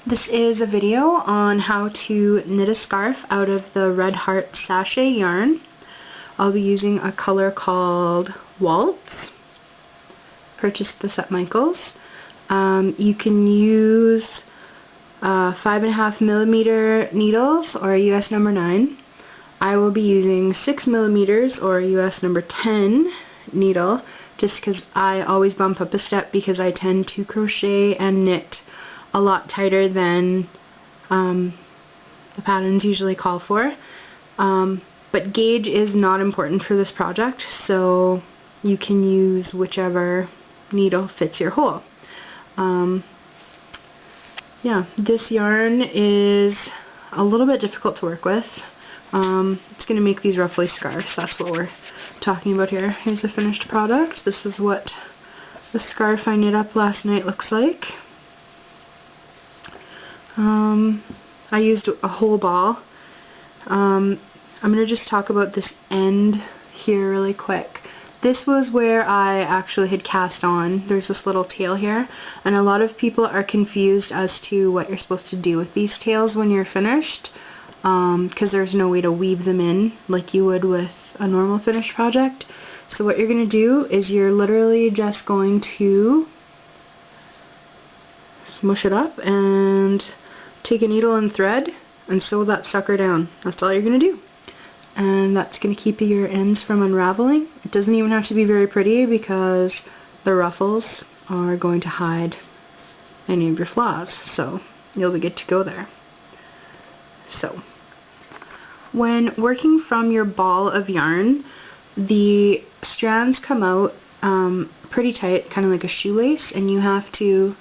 This is a video on how to knit a scarf out of the Red Heart sachet yarn. I'll be using a color called Waltz. Purchased this at Michael's. You can use 5.5mm needles or a US number 9. I will be using 6mm or a US number 10 needle just because I always bump up a step because I tend to crochet and knit a lot tighter than the patterns usually call for. But gauge is not important for this project, so you can use whichever needle fits your hole. Yeah, this yarn is a little bit difficult to work with. It's going to make these ruffly scarves, that's what we're talking about here. Here's the finished product. This is what the scarf I knit up last night looks like. I used a whole ball. I'm going to just talk about this end here really quick. This was where I actually had cast on. There's this little tail here, and a lot of people are confused as to what you're supposed to do with these tails when you're finished, because there's no way to weave them in like you would with a normal finished project. So what you're going to do is you're literally just going to smush it up and take a needle and thread and sew that sucker down. That's all you're going to do. And that's going to keep your ends from unraveling. It doesn't even have to be very pretty because the ruffles are going to hide any of your flaws, so you'll be good to go there. So, when working from your ball of yarn, the strands come out pretty tight, kind of like a shoelace, and you have to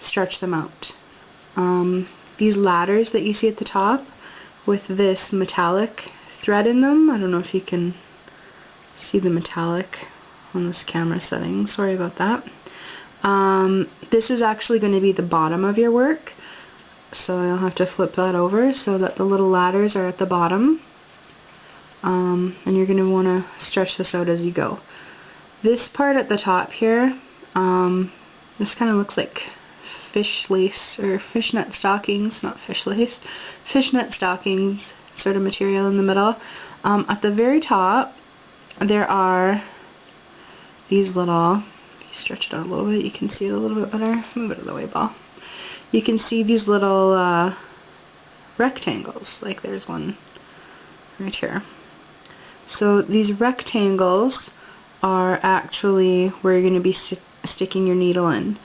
stretch them out. These ladders that you see at the top with this metallic thread in them, I don't know if you can see the metallic on this camera setting, sorry about that. This is actually going to be the bottom of your work, so I'll have to flip that over so that the little ladders are at the bottom, and you're going to want to stretch this out as you go. This part at the top here, this kind of looks like fish lace or fishnet stockings, not fish lace, fishnet stockings sort of material in the middle. At the very top there are these little, if you stretch it out a little bit you can see it a little bit better, move it out of the way, ball. You can see these little rectangles, like there's one right here. So these rectangles are actually where you're going to be sticking your needle in.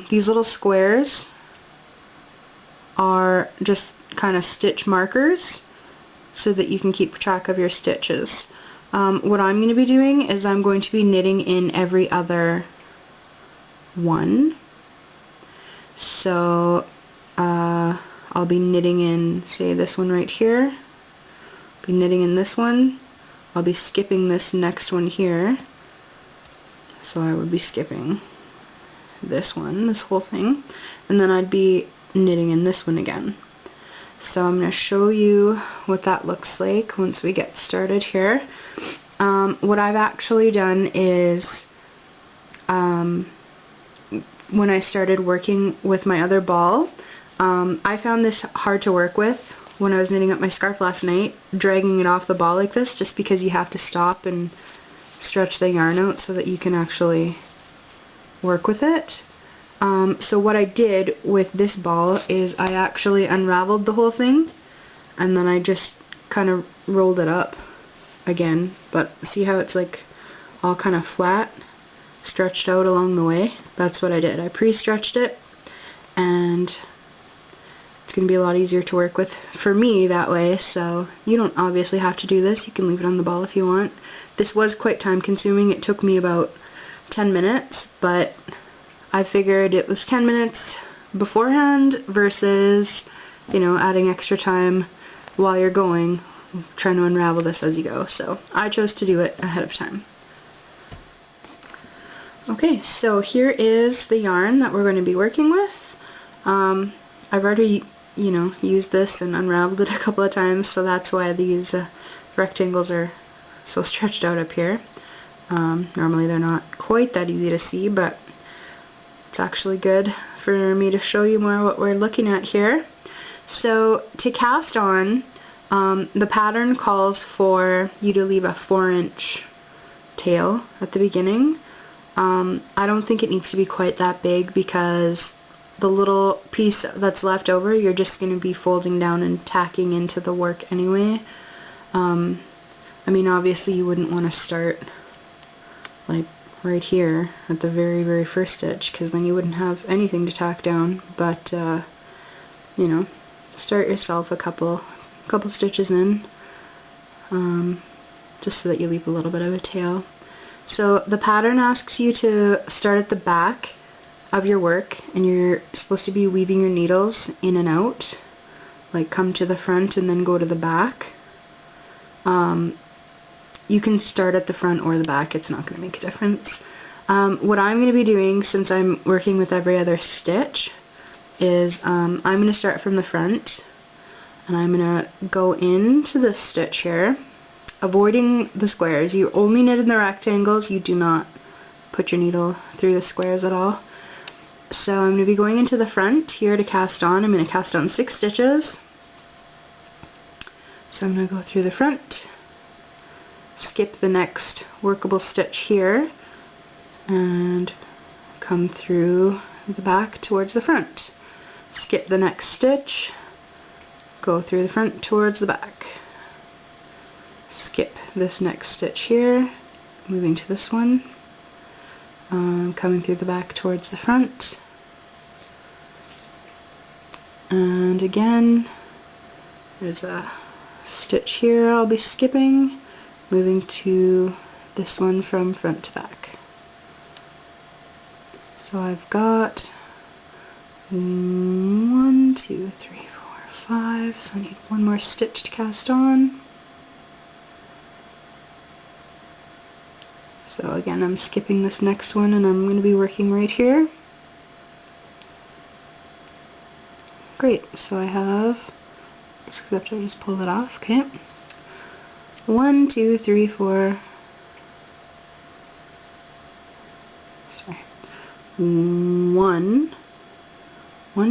These little squares are just kind of stitch markers so that you can keep track of your stitches. What I'm going to be doing is I'm going to be knitting in every other one. So I'll be knitting in, say, this one right here, be knitting in this one, I'll be skipping this next one here, so I would be skipping this one, this whole thing, and then I'd be knitting in this one again. So I'm going to show you what that looks like once we get started here. What I've actually done is when I started working with my other ball, I found this hard to work with when I was knitting up my scarf last night, dragging it off the ball like this, just because you have to stop and stretch the yarn out so that you can actually work with it. So what I did with this ball is I actually unraveled the whole thing and then I just kind of rolled it up again, but see how it's like all kind of flat, stretched out along the way? That's what I did. I pre-stretched it, and it's going to be a lot easier to work with for me that way, so you don't obviously have to do this. You can leave it on the ball if you want. This was quite time consuming. It took me about 10 minutes, but I figured it was 10 minutes beforehand versus, you know, adding extra time while you're going, trying to unravel this as you go. So I chose to do it ahead of time. Okay, so here is the yarn that we're going to be working with. I've already, you know, used this and unraveled it a couple of times, so that's why these rectangles are so stretched out up here. Normally they're not quite that easy to see, but it's actually good for me to show you more what we're looking at here. So to cast on, the pattern calls for you to leave a 4-inch tail at the beginning. I don't think it needs to be quite that big because the little piece that's left over you're just going to be folding down and tacking into the work anyway. I mean, obviously you wouldn't want to start like right here at the very first stitch, because then you wouldn't have anything to tack down, but you know, start yourself a couple stitches in, just so that you leave a little bit of a tail. So the pattern asks you to start at the back of your work, and you're supposed to be weaving your needles in and out, like come to the front and then go to the back. You can start at the front or the back, it's not going to make a difference. What I'm going to be doing, since I'm working with every other stitch, is I'm going to start from the front, and I'm going to go into this stitch here, avoiding the squares. You only knit in the rectangles, you do not put your needle through the squares at all. So I'm going to be going into the front here to cast on. I'm going to cast on 6 stitches. So I'm going to go through the front, skip the next workable stitch here, and come through the back towards the front. Skip the next stitch, go through the front towards the back. Skip this next stitch here, moving to this one, coming through the back towards the front, and again there's a stitch here I'll be skipping, moving to this one from front to back. So I've got 1, 2, 3, 4, 5, so I need one more stitch to cast on. So again, I'm skipping this next one and I'm going to be working right here. Great, so I have, except I just pulled it off, okay. 1, 2, 3, 4, sorry, 1,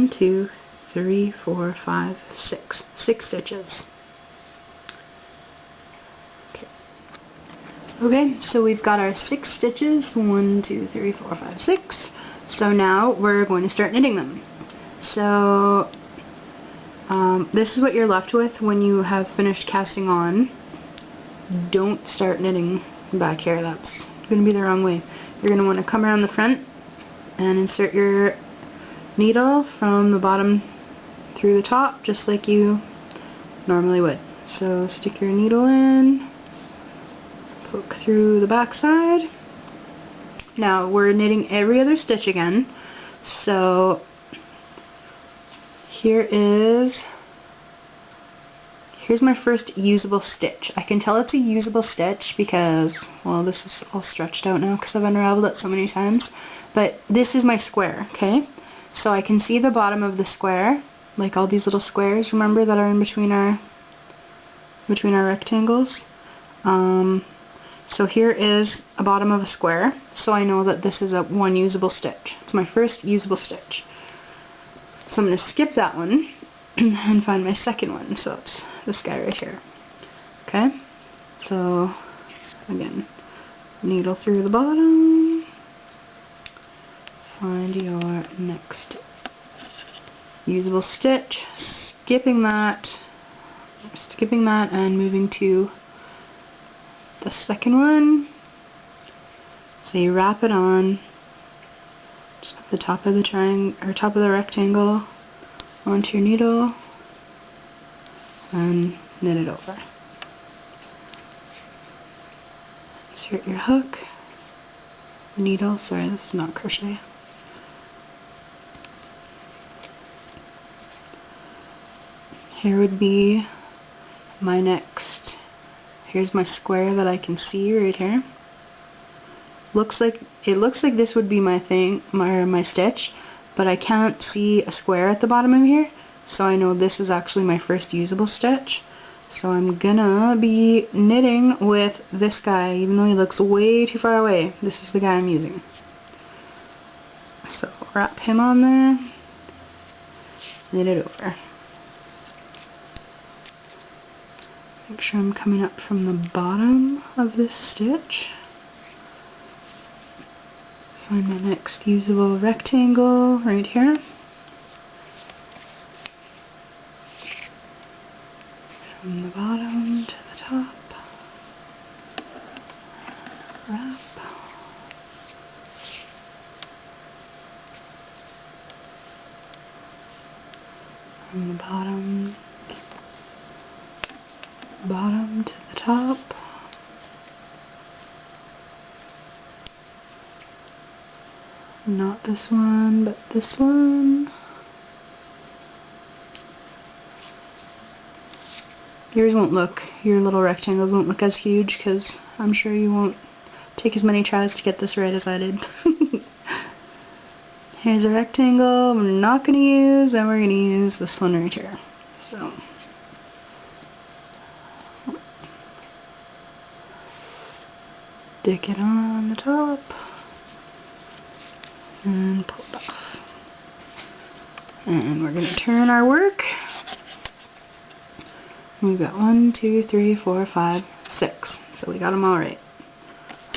2, 3, 4, 5, 6. 6 stitches. Okay, so we've got our 6 stitches, 1, 2, 3, 4, 5, 6. So now we're going to start knitting them. So this is what you're left with when you have finished casting on. Don't start knitting back here, that's going to be the wrong way. You're going to want to come around the front and insert your needle from the bottom through the top, just like you normally would. So stick your needle in, poke through the back side. Now we're knitting every other stitch again, so here's my first usable stitch. I can tell it's a usable stitch because, well, this is all stretched out now because I've unraveled it so many times, but this is my square, okay? So I can see the bottom of the square, like all these little squares, remember, that are in between our rectangles. So here is a bottom of a square, so I know that this is one usable stitch. It's my first usable stitch. So I'm going to skip that one and find my second one, so it's this guy right here. Okay, so again, needle through the bottom, find your next usable stitch, skipping that and moving to the second one. So you wrap it on just at the top of the triangle, or top of the rectangle, onto your needle and knit it over. Insert your hook, needle, sorry, this is not crochet. Here would be my next, here's my square that I can see right here. It looks like this would be my thing, my stitch, but I can't see a square at the bottom of here, so I know this is actually my first usable stitch. So I'm gonna be knitting with this guy, even though he looks way too far away. This is the guy I'm using. So wrap him on there. knit it over. Make sure I'm coming up from the bottom of this stitch. Find my next usable rectangle right here. From the bottom to the top. Wrap. From the bottom to the top. Not this one, but this one. Yours won't look, your little rectangles won't look as huge because I'm sure you won't take as many tries to get this right as I did. Here's a rectangle we're not going to use, and we're going to use this one right here. So, stick it on the top and pull it off. And we're going to turn our work. We've got 1, 2, 3, 4, 5, 6. So we got them all right.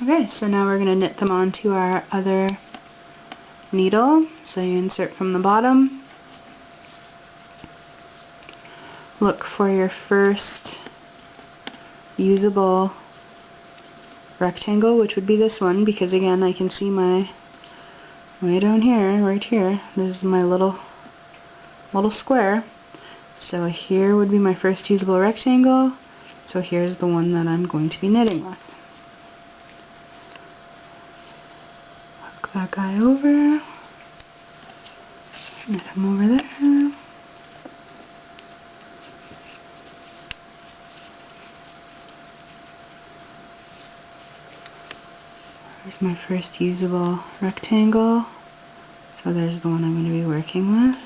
Okay, so now we're going to knit them onto our other needle. So you insert from the bottom. Look for your first usable rectangle, which would be this one, because again I can see my way down here, right here, this is my little square. So here would be my first usable rectangle. So here's the one that I'm going to be knitting with. Hook that guy over, knit him over there. There's my first usable rectangle. So there's the one I'm going to be working with.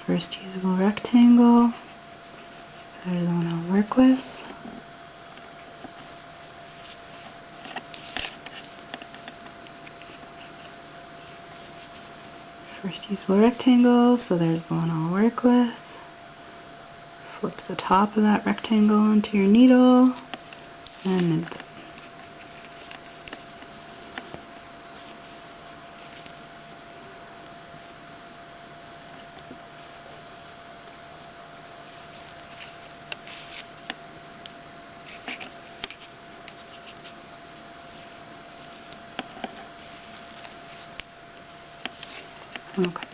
First usable rectangle. So there's the one I'll work with. First usable rectangle, so there's the one I'll work with. Flip the top of that rectangle onto your needle and knit it. Okay.